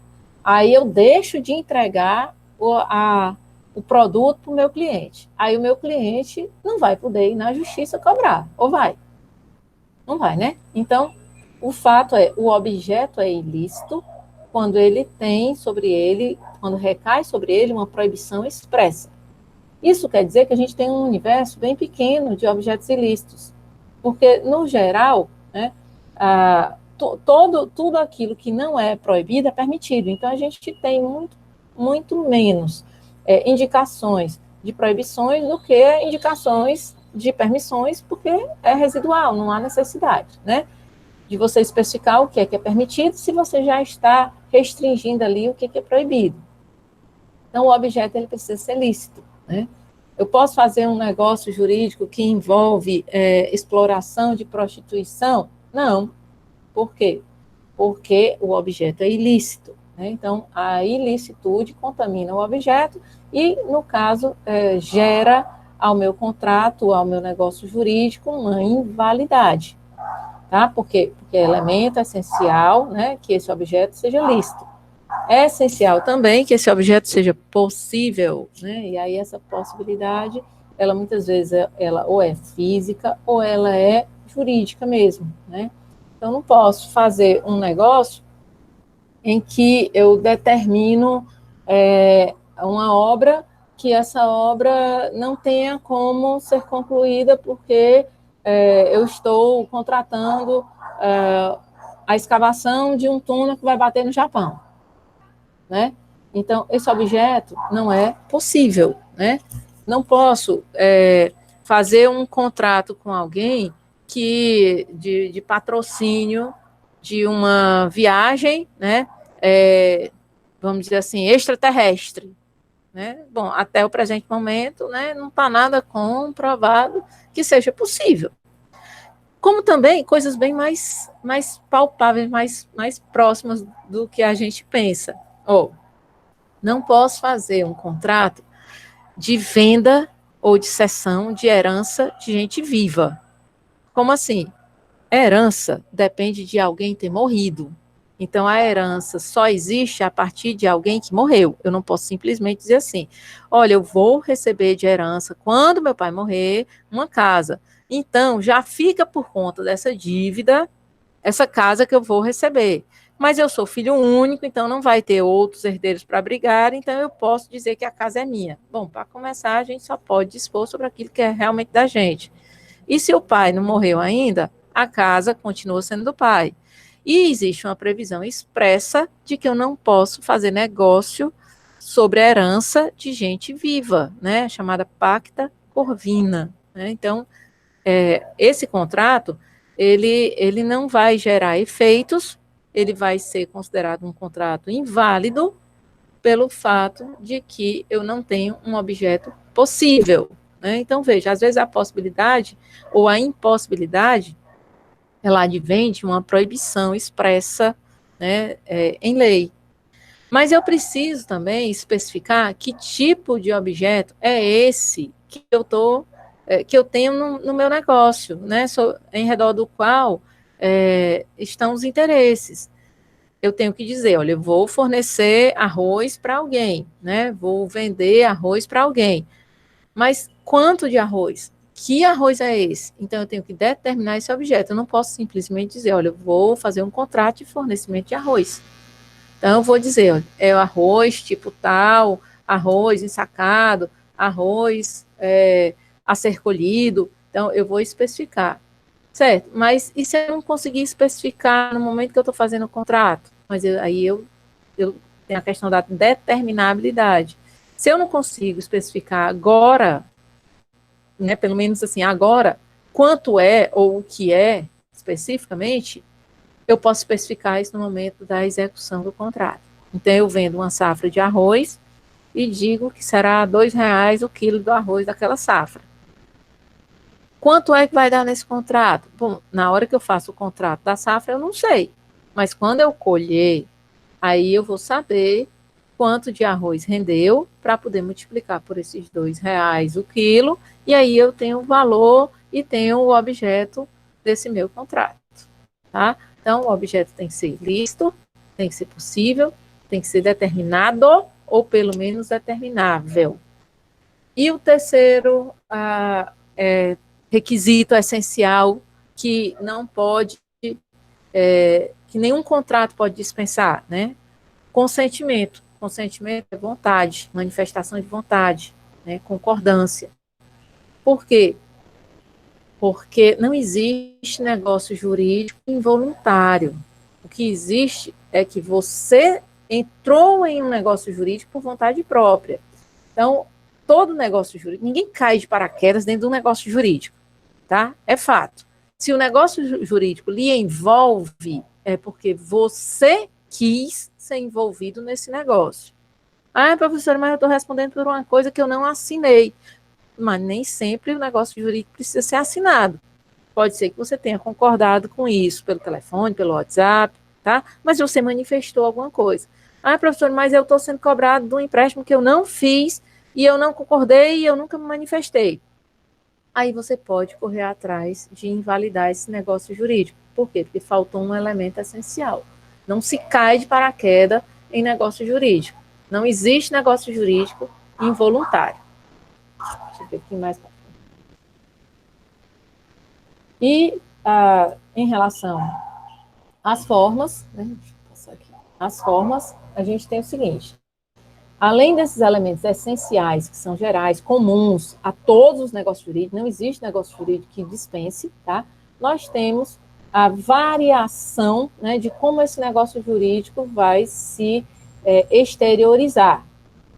eu deixo de entregar o produto para o meu cliente. Aí o meu cliente não vai poder ir na justiça cobrar, ou vai? Não vai, né? Então, o fato é, o objeto é ilícito quando ele tem sobre ele, quando recai sobre ele uma proibição expressa. Isso quer dizer que a gente tem um universo bem pequeno de objetos ilícitos, porque, no geral, né, tudo aquilo que não é proibido é permitido. Então, a gente tem muito, muito menos indicações de proibições do que indicações de permissões, porque é residual, não há necessidade, né, de você especificar o que é permitido, se você já está restringindo ali o que é proibido. Então, o objeto ele precisa ser lícito, né? Eu posso fazer um negócio jurídico que envolve exploração de prostituição? Não. Por quê? Porque o objeto é ilícito, né? Então, a ilicitude contamina o objeto e, no caso, gera ao meu contrato, ao meu negócio jurídico, uma invalidade. Tá? Por quê? Porque é elemento essencial, né, que esse objeto seja lícito. É essencial também que esse objeto seja possível, né? E aí essa possibilidade, ela muitas vezes ela ou é física ou ela é jurídica mesmo, né? Então não posso fazer um negócio em que eu determino uma obra que essa obra não tenha como ser concluída porque eu estou contratando a escavação de um túnel que vai bater no Japão, né? Então, esse objeto não é possível, né? Não posso fazer um contrato com alguém de patrocínio de uma viagem, né? Vamos dizer assim, extraterrestre, né? Bom, até o presente momento, né, não está nada comprovado que seja possível. Como também coisas bem mais palpáveis, mais próximas do que a gente pensa. Não posso fazer um contrato de venda ou de cessão de herança de gente viva. Como assim? A herança depende de alguém ter morrido. Então, a herança só existe a partir de alguém que morreu. Eu não posso simplesmente dizer assim, olha, eu vou receber de herança, quando meu pai morrer, uma casa. Então, já fica por conta dessa dívida, essa casa que eu vou receber. Mas eu sou filho único, então não vai ter outros herdeiros para brigar, então eu posso dizer que a casa é minha. Bom, para começar, a gente só pode dispor sobre aquilo que é realmente da gente. E se o pai não morreu ainda, a casa continua sendo do pai. E existe uma previsão expressa de que eu não posso fazer negócio sobre a herança de gente viva, né, chamada pacta corvina, né? Então, esse contrato, ele não vai gerar efeitos, ele vai ser considerado um contrato inválido pelo fato de que eu não tenho um objeto possível, né? Então, veja, às vezes a possibilidade ou a impossibilidade, ela advém de uma proibição expressa, né, em lei. Mas eu preciso também especificar que tipo de objeto é esse que eu tenho no meu negócio, né, em redor do qual estão os interesses. Eu tenho que dizer, olha, eu vou fornecer arroz para alguém, né, vou vender arroz para alguém. Mas quanto de arroz? Que arroz é esse? Então, eu tenho que determinar esse objeto. Eu não posso simplesmente dizer, olha, eu vou fazer um contrato de fornecimento de arroz. Então, eu vou dizer, olha, é o arroz tipo tal, arroz ensacado, arroz a ser colhido. Então, eu vou especificar, certo? Mas e se eu não conseguir especificar no momento que eu estou fazendo o contrato? Mas aí eu tenho a questão da determinabilidade. Se eu não consigo especificar agora, né, pelo menos assim, agora, quanto é ou o que é especificamente, eu posso especificar isso no momento da execução do contrato. Então, eu vendo uma safra de arroz e digo que será R$ 2 o quilo do arroz daquela safra. Quanto é que vai dar nesse contrato? Bom, na hora que eu faço o contrato da safra, eu não sei. Mas quando eu colher, aí eu vou saber quanto de arroz rendeu para poder multiplicar por esses R$ 2 o quilo, e aí eu tenho o valor e tenho o objeto desse meu contrato, tá? Então, o objeto tem que ser lícito, tem que ser possível, tem que ser determinado, ou pelo menos determinável. E o terceiro requisito essencial que não pode, que nenhum contrato pode dispensar, né? Consentimento. Consentimento é vontade, manifestação de vontade, né? Concordância. Por quê? Porque não existe negócio jurídico involuntário. O que existe é que você entrou em um negócio jurídico por vontade própria. Então, todo negócio jurídico, ninguém cai de paraquedas dentro de um negócio jurídico, tá? É fato. Se o negócio jurídico lhe envolve, é porque você quis ser envolvido nesse negócio. Ah, professora, mas eu estou respondendo por uma coisa que eu não assinei. Mas nem sempre o negócio jurídico precisa ser assinado. Pode ser que você tenha concordado com isso pelo telefone, pelo WhatsApp, tá? Mas você manifestou alguma coisa. Ah, professor, mas eu estou sendo cobrado de um empréstimo que eu não fiz e eu não concordei e eu nunca me manifestei. Aí você pode correr atrás de invalidar esse negócio jurídico. Por quê? Porque faltou um elemento essencial. Não se cai de paraquedas em negócio jurídico. Não existe negócio jurídico involuntário. Deixa eu ver aqui mais. E em relação às formas, né, deixa eu passar aqui. As formas, a gente tem o seguinte: além desses elementos essenciais, que são gerais, comuns a todos os negócios jurídicos, não existe negócio jurídico que dispense, tá? Nós temos a variação, né, de como esse negócio jurídico vai se exteriorizar.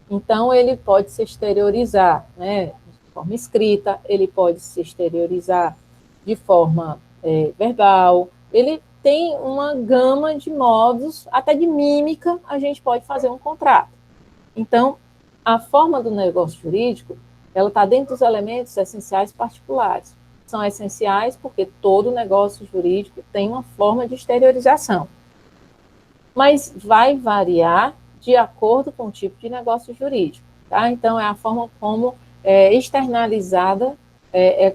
Então, ele pode se exteriorizar, né, de forma escrita, ele pode se exteriorizar de forma verbal, ele tem uma gama de modos, até de mímica, a gente pode fazer um contrato. Então, a forma do negócio jurídico, ela está dentro dos elementos essenciais particulares. São essenciais porque todo negócio jurídico tem uma forma de exteriorização. Mas vai variar de acordo com o tipo de negócio jurídico. Tá? Então, é a forma como é externalizada,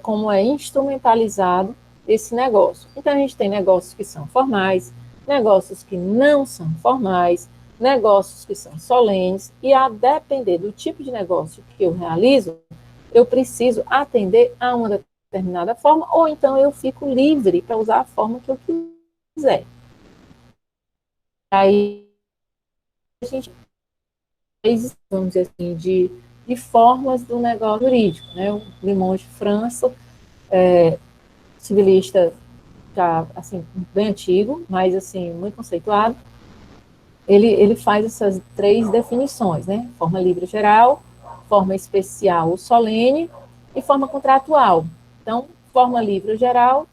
como é instrumentalizado esse negócio. Então, a gente tem negócios que são formais, negócios que não são formais, negócios que são solenes, e a depender do tipo de negócio que eu realizo, eu preciso atender a uma determinada forma, ou então eu fico livre para usar a forma que eu quiser. Aí a gente fez, vamos dizer assim, de formas do negócio jurídico, né? O Limão de França, civilista já, assim, bem antigo, mas, assim, muito conceituado, ele faz essas três definições, né? Forma livre geral, forma especial ou solene e forma contratual. Então, forma livre geral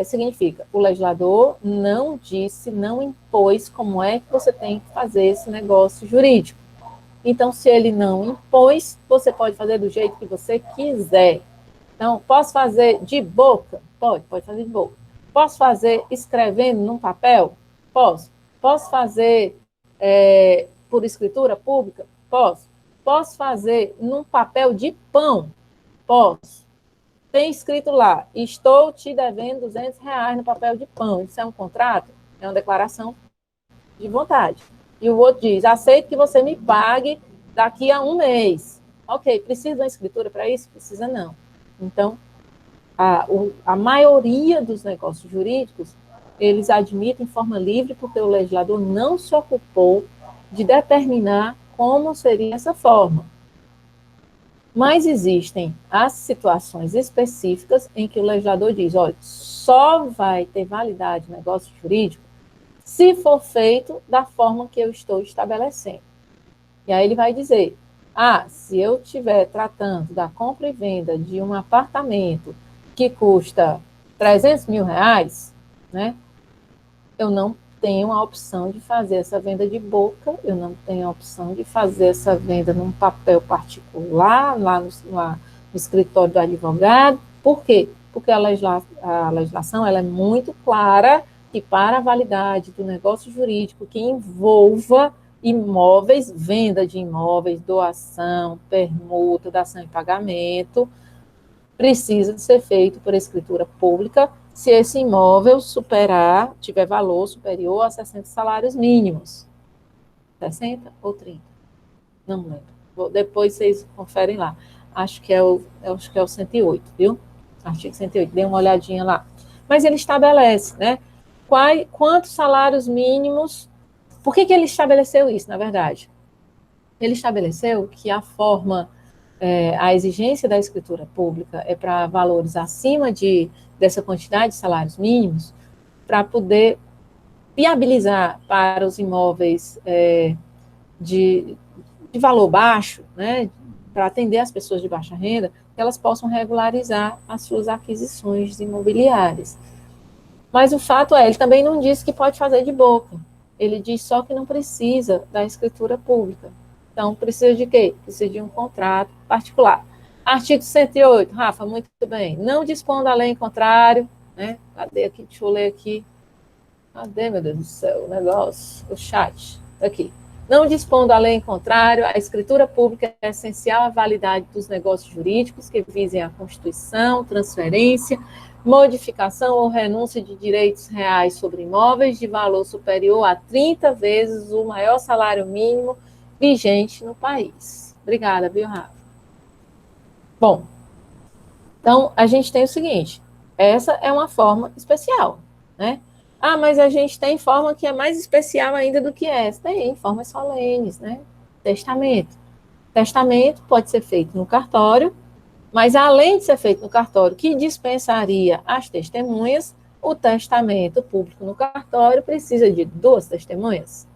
significa o legislador não disse, não impôs como é que você tem que fazer esse negócio jurídico. Então, se ele não impôs, você pode fazer do jeito que você quiser. Então, posso fazer de boca? Pode fazer de boca. Posso fazer escrevendo num papel? Posso. Posso fazer por escritura pública? Posso. Posso fazer num papel de pão? Posso. Tem escrito lá, estou te devendo R$ 200 no papel de pão. Isso é um contrato? É uma declaração de vontade. E o outro diz, aceito que você me pague daqui a um mês. Ok, precisa de uma escritura para isso? Precisa não. Então, a maioria dos negócios jurídicos, eles admitem forma livre porque o legislador não se ocupou de determinar como seria essa forma. Mas existem as situações específicas em que o legislador diz, olha, só vai ter validade o negócio jurídico se for feito da forma que eu estou estabelecendo. E aí ele vai dizer, se eu estiver tratando da compra e venda de um apartamento que custa R$ 300.000, né, eu não tenho a opção de fazer essa venda de boca, eu não tenho a opção de fazer essa venda num papel particular, lá no escritório do advogado. Por quê? Porque a legislação ela é muito clara que para a validade do negócio jurídico que envolva imóveis, venda de imóveis, doação, permuta, dação em pagamento, precisa ser feito por escritura pública se esse imóvel tiver valor superior a 60 salários mínimos. 60 ou 30? Não lembro. Depois vocês conferem lá. Acho que é o 108, viu? Artigo 108, dê uma olhadinha lá. Mas ele estabelece, né? Quantos salários mínimos... Por que ele estabeleceu isso, na verdade? Ele estabeleceu que a forma... a exigência da escritura pública é para valores acima dessa quantidade de salários mínimos, para poder viabilizar para os imóveis de valor baixo, né, para atender as pessoas de baixa renda, que elas possam regularizar as suas aquisições imobiliárias. Mas o fato é, ele também não diz que pode fazer de boca. Ele diz só que não precisa da escritura pública. Então, precisa de quê? Precisa de um contrato particular. Artigo 108, Rafa, muito bem. Não dispõe da lei em contrário, né? Cadê aqui? Deixa eu ler aqui. Cadê, meu Deus do céu, o negócio? O chat. Aqui. Não dispõe da lei em contrário, a escritura pública é essencial à validade dos negócios jurídicos que visem a constituição, transferência, modificação ou renúncia de direitos reais sobre imóveis de valor superior a 30 vezes o maior salário mínimo vigente no país. Obrigada, viu, Rafa? Bom, então a gente tem o seguinte, essa é uma forma especial, né? Ah, mas a gente tem forma que é mais especial ainda do que essa. Tem formas solenes, né? Testamento. Testamento pode ser feito no cartório, mas além de ser feito no cartório, que dispensaria as testemunhas, o testamento público no cartório precisa de 2 testemunhas.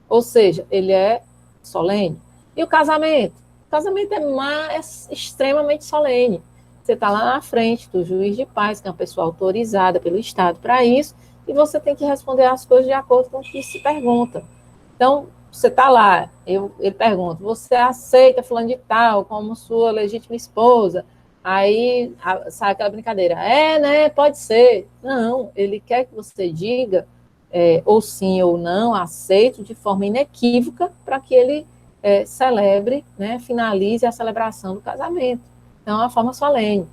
Ou seja, ele é solene. E o casamento? O casamento é extremamente solene. Você está lá na frente do juiz de paz, que é uma pessoa autorizada pelo Estado para isso, e você tem que responder as coisas de acordo com o que se pergunta. Então, você está lá, ele pergunta, você aceita fulano de tal como sua legítima esposa? Aí sai aquela brincadeira, né, pode ser. Não, ele quer que você diga ou sim ou não, aceito de forma inequívoca para que ele celebre, né, finalize a celebração do casamento. Então, é uma forma solene.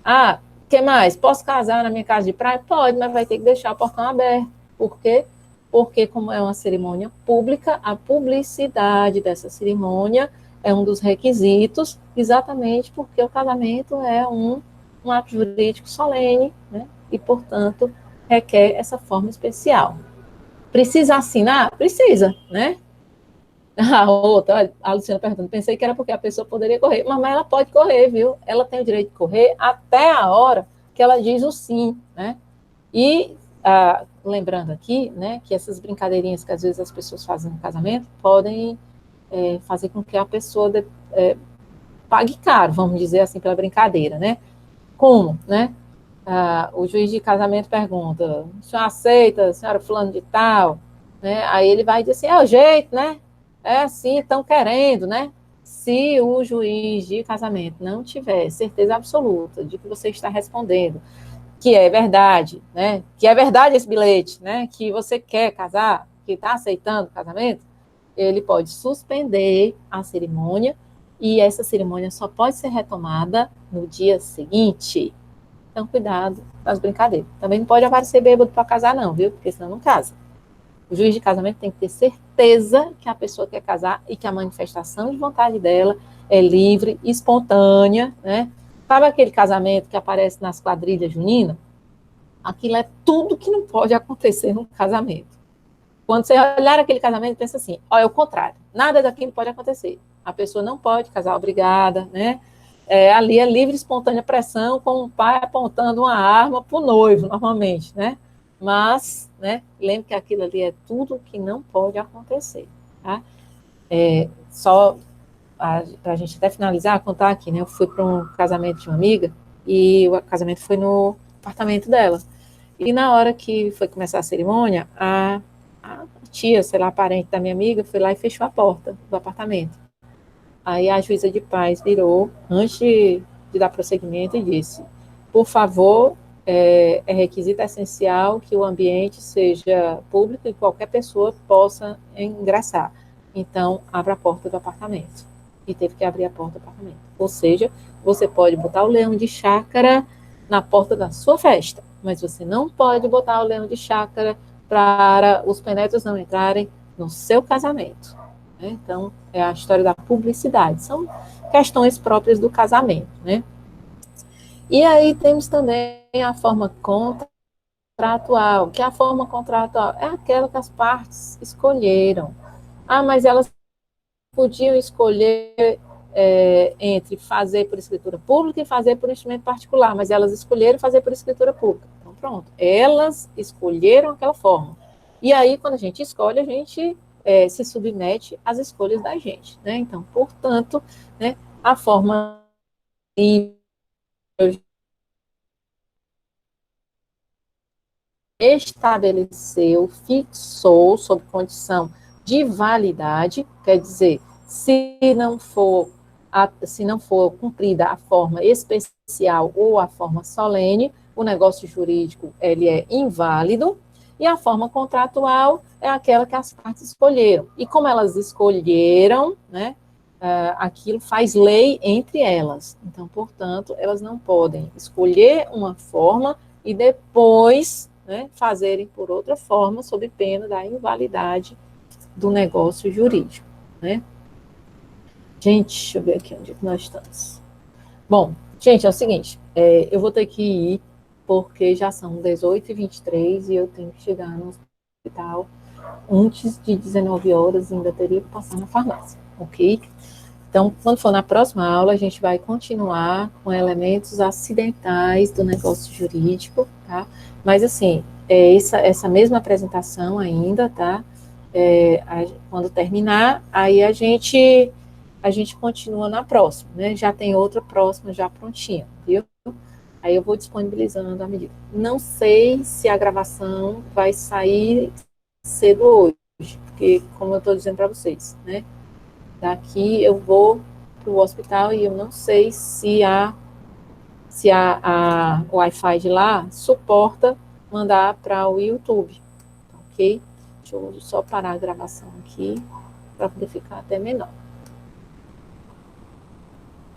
Ah, o que mais? Posso casar na minha casa de praia? Pode, mas vai ter que deixar o portão aberto. Por quê? Porque, como é uma cerimônia pública, a publicidade dessa cerimônia é um dos requisitos, exatamente porque o casamento é um ato jurídico solene, né? E, portanto, requer essa forma especial. Precisa assinar? Precisa, né? A outra, a Luciana perguntando, pensei que era porque a pessoa poderia correr, mas ela pode correr, viu? Ela tem o direito de correr até a hora que ela diz o sim, né? E, lembrando aqui, né, que essas brincadeirinhas que às vezes as pessoas fazem no casamento podem fazer com que a pessoa pague caro, vamos dizer assim, pela brincadeira, né? Como, né? O juiz de casamento pergunta, o senhor aceita, senhora fulano de tal? Né? Aí ele vai dizer assim, é o jeito, né? É assim, estão querendo, né? Se o juiz de casamento não tiver certeza absoluta de que você está respondendo, que é verdade, né? Que é verdade esse bilhete, né? Que você quer casar, que está aceitando o casamento, ele pode suspender a cerimônia e essa cerimônia só pode ser retomada no dia seguinte. Então, cuidado com as brincadeiras. Também não pode aparecer bêbado para casar, não, viu? Porque senão não casa. O juiz de casamento tem que ter certeza que a pessoa quer casar e que a manifestação de vontade dela é livre, espontânea, né? Sabe aquele casamento que aparece nas quadrilhas juninas? Aquilo é tudo que não pode acontecer num casamento. Quando você olhar aquele casamento, pensa assim, é o contrário. Nada daquilo pode acontecer. A pessoa não pode casar obrigada, né? Ali é livre, espontânea pressão, com o pai apontando uma arma para o noivo, normalmente, né? Mas, né, lembre que aquilo ali é tudo que não pode acontecer, tá? Só para a gente até finalizar, contar aqui, né? Eu fui para um casamento de uma amiga e o casamento foi no apartamento dela. E na hora que foi começar a cerimônia, a tia, sei lá, parente da minha amiga, foi lá e fechou a porta do apartamento. Aí a juíza de paz virou, antes de dar prosseguimento, e disse, por favor, é requisito essencial que o ambiente seja público e qualquer pessoa possa ingressar. Então, abra a porta do apartamento. E teve que abrir a porta do apartamento. Ou seja, você pode botar o leão de chácara na porta da sua festa, mas você não pode botar o leão de chácara para os penetros não entrarem no seu casamento. Então, é a história da publicidade. São questões próprias do casamento, né? E aí temos também a forma contratual, que a forma contratual é aquela que as partes escolheram. Mas elas podiam escolher entre fazer por escritura pública e fazer por instrumento particular, mas elas escolheram fazer por escritura pública. Então, pronto, elas escolheram aquela forma. E aí, quando a gente escolhe, a gente se submete às escolhas da gente, né? Então, portanto, né, a forma estabeleceu, fixou sob condição de validade, quer dizer, se não for cumprida a forma especial ou a forma solene, o negócio jurídico ele é inválido, e a forma contratual é aquela que as partes escolheram. E como elas escolheram, né, aquilo faz lei entre elas. Então, portanto, elas não podem escolher uma forma e depois, né, fazerem por outra forma, sob pena da invalidade do negócio jurídico, né? Gente, deixa eu ver aqui onde nós estamos. Bom, gente, é o seguinte, eu vou ter que ir, porque já são 18h23 e eu tenho que chegar no hospital antes de 19 horas, ainda teria que passar na farmácia, ok? Então, quando for na próxima aula, a gente vai continuar com elementos acidentais do negócio jurídico, tá? Mas, assim, essa mesma apresentação ainda, tá? Quando terminar, aí a gente continua na próxima, né? Já tem outra próxima já prontinha, viu? Aí eu vou disponibilizando a medida. Não sei se a gravação vai sair cedo hoje, porque, como eu estou dizendo para vocês, né? Daqui eu vou para o hospital e eu não sei se a Wi-Fi de lá suporta mandar para o YouTube, ok? Deixa eu só parar a gravação aqui para poder ficar até menor.